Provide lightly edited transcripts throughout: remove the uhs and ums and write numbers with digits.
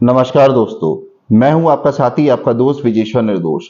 नमस्कार दोस्तों। मैं हूं आपका साथी, आपका दोस्त विजेश्वर निर्दोष।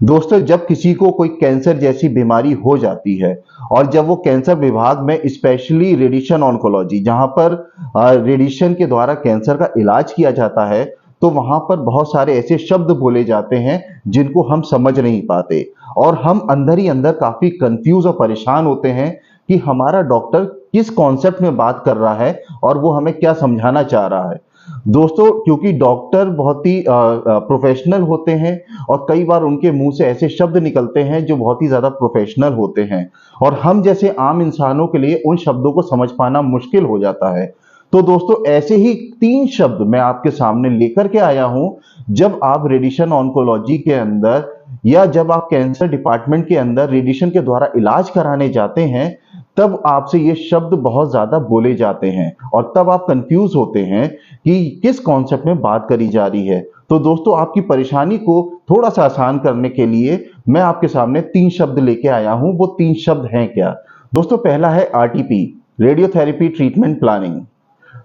दोस्तों, जब किसी को कोई कैंसर जैसी बीमारी हो जाती है और जब वो कैंसर विभाग में स्पेशली रेडिएशन ऑन्कोलॉजी, जहां पर रेडिएशन के द्वारा कैंसर का इलाज किया जाता है, तो वहां पर बहुत सारे ऐसे शब्द बोले जाते हैं जिनको हम समझ नहीं पाते और हम अंदर ही अंदर काफी कंफ्यूज और परेशान होते हैं कि हमारा डॉक्टर किस कॉन्सेप्ट में बात कर रहा है और वो हमें क्या समझाना चाह रहा है। दोस्तों, क्योंकि डॉक्टर बहुत ही प्रोफेशनल होते हैं और कई बार उनके मुंह से ऐसे शब्द निकलते हैं जो बहुत ही ज्यादा प्रोफेशनल होते हैं और हम जैसे आम इंसानों के लिए उन शब्दों को समझ पाना मुश्किल हो जाता है। तो दोस्तों, ऐसे ही 3 शब्द मैं आपके सामने लेकर के आया हूं। जब आप रेडिएशन ऑन्कोलॉजी के अंदर या जब आप कैंसर डिपार्टमेंट के अंदर रेडिएशन के द्वारा इलाज कराने जाते हैं, तब आपसे ये शब्द बहुत ज्यादा बोले जाते हैं और तब आप कंफ्यूज होते हैं कि किस कॉन्सेप्ट में बात करी जा रही है। तो दोस्तों, आपकी परेशानी को थोड़ा सा आसान करने के लिए मैं आपके सामने 3 शब्द लेके आया हूं। वो 3 शब्द हैं क्या? दोस्तों, पहला है आरटीपी, रेडियोथेरेपी ट्रीटमेंट प्लानिंग।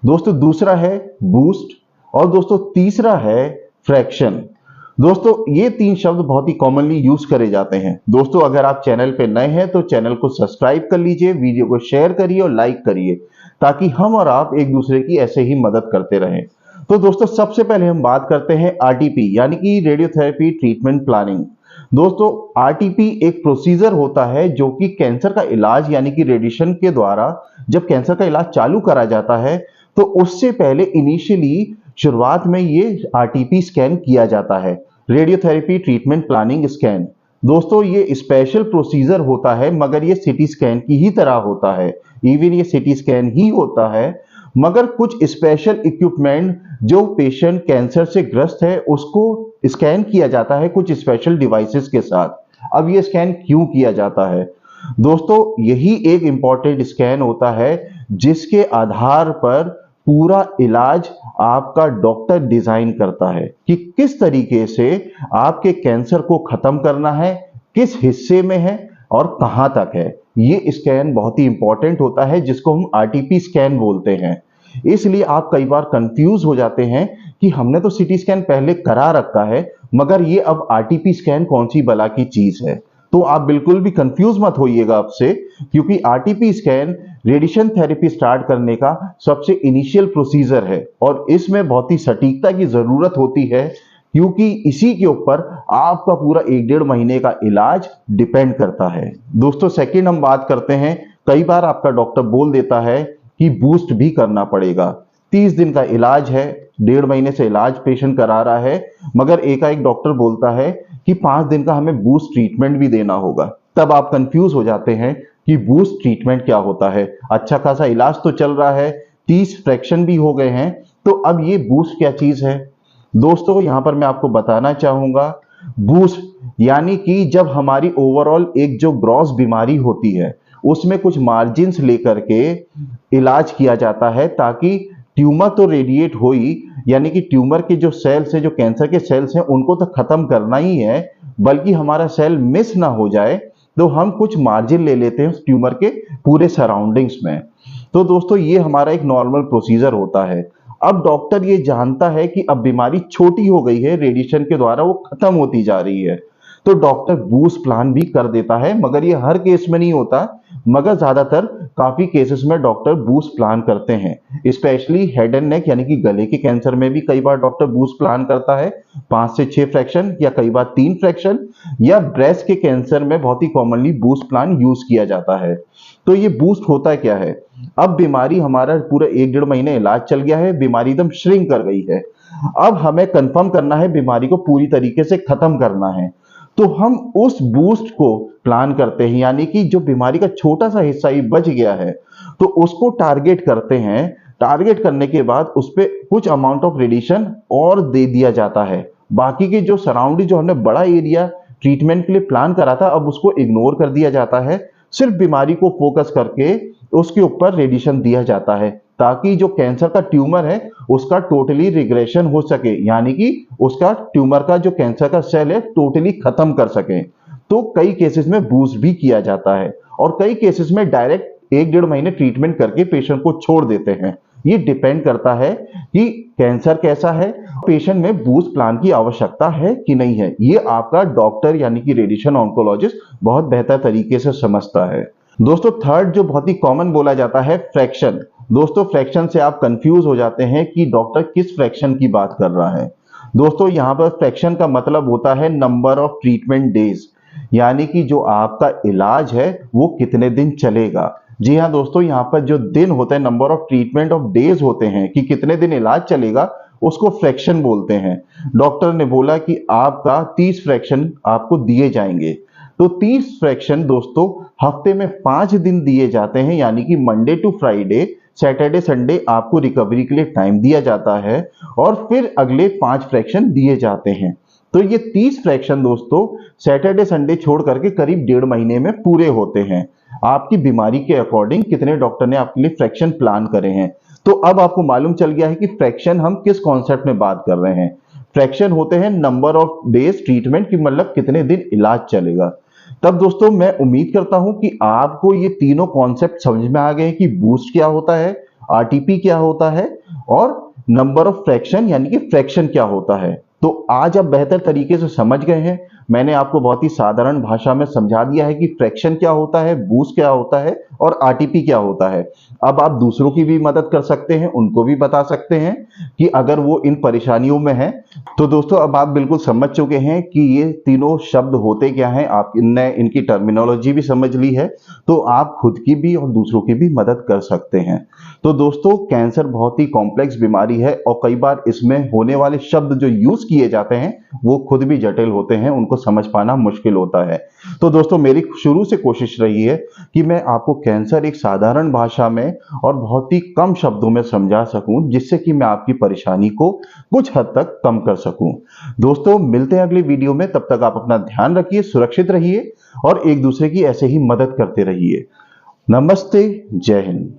दोस्तों, दूसरा है बूस्ट और दोस्तों तीसरा है फ्रैक्शन। दोस्तों, ये 3 शब्द बहुत ही कॉमनली यूज करे जाते हैं। दोस्तों, अगर आप चैनल पे नए हैं तो चैनल को सब्सक्राइब कर लीजिए, वीडियो को शेयर करिए और लाइक करिए ताकि हम और आप एक दूसरे की ऐसे ही मदद करते रहें। तो दोस्तों, सबसे पहले हम बात करते हैं आरटीपी यानी कि रेडियोथेरेपी ट्रीटमेंट प्लानिंग। दोस्तों, आरटीपी एक प्रोसीजर होता है जो कि कैंसर का इलाज यानी कि रेडिएशन के द्वारा जब कैंसर का इलाज चालू करा जाता है तो उससे पहले इनिशियली शुरुआत में ये आरटीपी स्कैन किया जाता है, रेडियोथेरेपी ट्रीटमेंट प्लानिंग स्कैन। दोस्तों, ये स्पेशल प्रोसीजर होता है मगर ये सीटी स्कैन की ही तरह होता है। इवन ये सीटी स्कैन ही होता है मगर कुछ स्पेशल इक्विपमेंट जो पेशेंट कैंसर से ग्रस्त है उसको स्कैन किया जाता है कुछ स्पेशल डिवाइसेस के साथ। अब ये स्कैन क्यों किया जाता है? दोस्तों, यही एक इंपॉर्टेंट स्कैन होता है जिसके आधार पर पूरा इलाज आपका डॉक्टर डिजाइन करता है कि किस तरीके से आपके कैंसर को खत्म करना है, किस हिस्से में है और कहां तक है। ये स्कैन बहुत ही इंपॉर्टेंट होता है जिसको हम आरटीपी स्कैन बोलते हैं। इसलिए आप कई बार कंफ्यूज हो जाते हैं कि हमने तो सीटी स्कैन पहले करा रखा है मगर ये अब आरटीपी स्कैन कौन सी बला की चीज है। तो आप बिल्कुल भी कंफ्यूज मत होइएगा आपसे, क्योंकि RTP scan radiation therapy start करने का सबसे इनिशियल प्रोसीजर है और इसमें बहुत ही सटीकता की जरूरत होती है क्योंकि इसी के ऊपर आपका पूरा 1-1.5 महीने का इलाज डिपेंड करता है। दोस्तों, सेकंड हम बात करते हैं, कई बार आपका डॉक्टर बोल देता है कि बूस्ट भी करना पड़ेगा। 30 दिन का इलाज है, 1.5 महीने से इलाज पेशेंट करा रहा है मगर एकाएक डॉक्टर बोलता है कि 5 दिन का हमें बूस्ट ट्रीटमेंट भी देना होगा। तब आप कंफ्यूज हो जाते हैं कि बूस्ट ट्रीटमेंट क्या होता है। अच्छा खासा इलाज तो चल रहा है, 30 फ्रैक्शन भी हो गए हैं, तो अब ये बूस्ट क्या चीज है? दोस्तों, यहां पर मैं आपको बताना चाहूंगा, बूस्ट यानी कि जब हमारी ओवरऑल एक जो ग्रॉस बीमारी होती है उसमें कुछ मार्जिन्स लेकर के इलाज किया जाता है ताकि ट्यूमर तो रेडिएट हो ही, यानी कि ट्यूमर के जो सेल्स है, जो कैंसर के सेल्स हैं, उनको तो खत्म करना ही है, बल्कि हमारा सेल मिस ना हो जाए तो हम कुछ मार्जिन ले लेते हैं उस ट्यूमर के पूरे सराउंडिंग्स में। तो दोस्तों, ये हमारा एक नॉर्मल प्रोसीजर होता है। अब डॉक्टर ये जानता है कि अब बीमारी छोटी हो गई है, रेडिएशन के द्वारा वो खत्म होती जा रही है, तो डॉक्टर बूस्ट प्लान भी कर देता है मगर ये हर केस में नहीं होता, मगर ज्यादातर काफी केसेस में डॉक्टर बूस्ट प्लान करते हैं। स्पेशली हेड एंड नेक यानी कि गले के कैंसर में भी कई बार डॉक्टर बूस्ट प्लान करता है, 5 से 6 फ्रैक्शन या कई बार 3 फ्रैक्शन, या ब्रेस्ट के कैंसर में बहुत ही कॉमनली बूस्ट प्लान यूज किया जाता है। तो ये बूस्ट होता क्या है? अब बीमारी हमारा पूरा 1-1.5 महीने इलाज चल गया है, बीमारी एकदम श्रिंक कर गई है, अब हमें कंफर्म करना है बीमारी को पूरी तरीके से खत्म करना है, तो हम उस बूस्ट को प्लान करते हैं, यानी कि जो बीमारी का छोटा सा हिस्सा ही बच गया है तो उसको टारगेट करते हैं। टारगेट करने के बाद उस पर कुछ अमाउंट ऑफ रेडिएशन और दे दिया जाता है। बाकी के जो सराउंडिंग, जो हमने बड़ा एरिया ट्रीटमेंट के लिए प्लान करा था, अब उसको इग्नोर कर दिया जाता है, सिर्फ बीमारी को फोकस करके उसके ऊपर रेडिएशन दिया जाता है ताकि जो कैंसर का ट्यूमर है उसका टोटली रिग्रेशन हो सके, यानी कि उसका ट्यूमर का जो कैंसर का सेल है टोटली खत्म कर सके। तो कई केसेस में बूस्ट भी किया जाता है और कई केसेस में डायरेक्ट 1-1.5 महीने ट्रीटमेंट करके पेशेंट को छोड़ देते हैं। ये डिपेंड करता है कि कैंसर कैसा है, पेशेंट में बूस्ट प्लान की आवश्यकता है कि नहीं है। ये आपका डॉक्टर यानी कि रेडिएशन ऑन्कोलॉजिस्ट बहुत बेहतर तरीके से समझता है। दोस्तों थर्ड जो बहुत ही कॉमन बोला जाता है, फ्रैक्शन। दोस्तों फ्रैक्शन से आप कंफ्यूज हो जाते हैं कि डॉक्टर किस फ्रैक्शन की बात कर रहा है। दोस्तों यहाँ पर फ्रैक्शन का मतलब होता है नंबर ऑफ ट्रीटमेंट डेज, यानी कि जो आपका इलाज है वो कितने दिन चलेगा। जी हाँ दोस्तों, यहाँ पर जो दिन होते हैं, number of treatment of days होते हैं कि कितने दिन इलाज चलेगा, उसको फ्रैक्शन बोलते हैं। डॉक्टर ने बोला कि आपका 30 फ्रैक्शन आपको दिए जाएंगे, तो 30 फ्रैक्शन दोस्तों हफ्ते में 5 दिन दिए जाते हैं, यानी कि Monday to Friday, Saturday Sunday आपको रिकवरी के लिए टाइम दिया जाता है और फिर अगले 5 फ्रैक्शन दिए जाते हैं। तो ये 30 फ्रैक्शन दोस्तों सैटरडे संडे छोड़ करके करीब 1.5 महीने में पूरे होते हैं। आपकी बीमारी के अकॉर्डिंग कितने डॉक्टर ने आपके लिए फ्रैक्शन प्लान करे हैं। तो अब आपको मालूम चल गया है कि फ्रैक्शन हम किस कॉन्सेप्ट में बात कर रहे हैं। फ्रैक्शन होते हैं नंबर ऑफ डेज ट्रीटमेंट की, मतलब कितने दिन इलाज चलेगा। तब दोस्तों मैं उम्मीद करता हूं कि आपको ये तीनों कॉन्सेप्ट समझ में आ गए हैं कि बूस्ट क्या होता है, आरटीपी क्या होता है और नंबर ऑफ फ्रैक्शन यानी कि फ्रैक्शन क्या होता है। तो आज आप बेहतर तरीके से समझ गए हैं। मैंने आपको बहुत ही साधारण भाषा में समझा दिया है कि फ्रैक्शन क्या होता है, बूस्ट क्या होता है और आरटीपी क्या होता है। अब आप दूसरों की भी मदद कर सकते हैं, उनको भी बता सकते हैं कि अगर वो इन परेशानियों में हैं। तो दोस्तों अब आप बिल्कुल समझ चुके हैं कि ये तीनों शब्द होते क्या हैं, आपने इनकी टर्मिनोलॉजी भी समझ ली है, तो आप खुद की भी और दूसरों की भी मदद कर सकते हैं। तो दोस्तों कैंसर बहुत ही कॉम्प्लेक्स बीमारी है और कई बार इसमें होने वाले शब्द जो यूज किए जाते हैं वो खुद भी जटिल होते हैं, उनको समझ पाना मुश्किल होता है। तो दोस्तों मेरी शुरू से कोशिश रही है कि मैं आपको कैंसर एक साधारण भाषा में और बहुत ही कम शब्दों में समझा सकूं, जिससे कि मैं आपकी परेशानी को कुछ हद तक कम कर सकूं। दोस्तों मिलते हैं अगली वीडियो में, तब तक आप अपना ध्यान रखिए, सुरक्षित रहिए और एक दूसरे की ऐसे ही मदद करते रहिए। नमस्ते, जय हिंद।